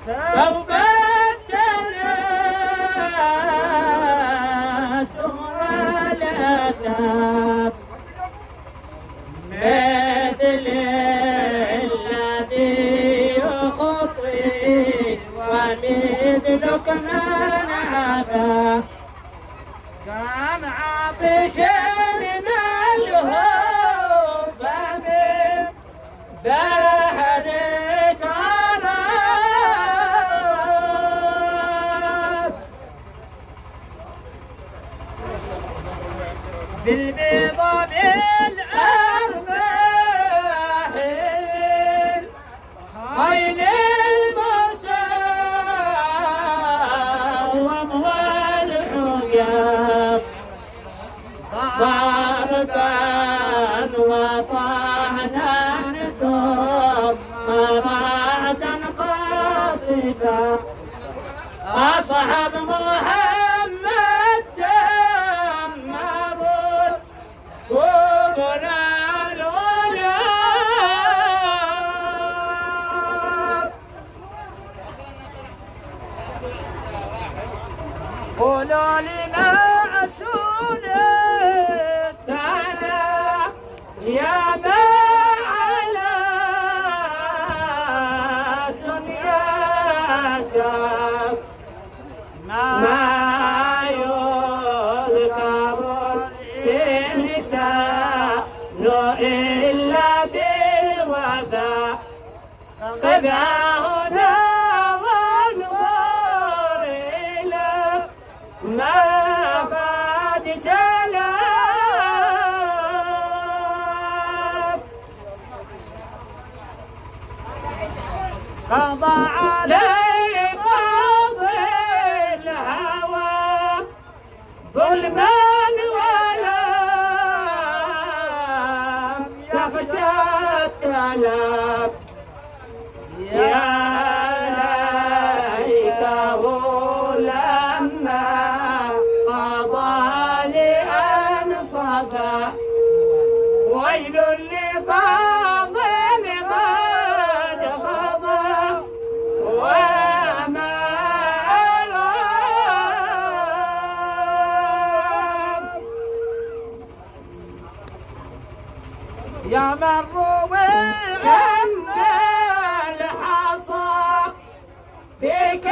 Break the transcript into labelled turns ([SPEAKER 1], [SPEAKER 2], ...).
[SPEAKER 1] لو بدلت ولا شاب مثل الذي يخطي ومثلك من عفا كم عطش ملهوف من دهرك عرف بالبيضة بالأرباح خيل المساوم والعقاب ضربا وطعنا ثم رعدا قاصفا أصحاب محمد دمروا قبور الغلاب قولوا لنا سنتنا يا ما على الدنيا شاف ما يذكر في اللسان إلا بالوفاء قبعنا وانظر إلى ما قد سلف قضى عليه قاضي الهوى ظلما ولم يخشى التلف يا ليته لما قضى لأنصفا ويل لقاض قد قضى وما أراد يا من روي عنا الحصى بك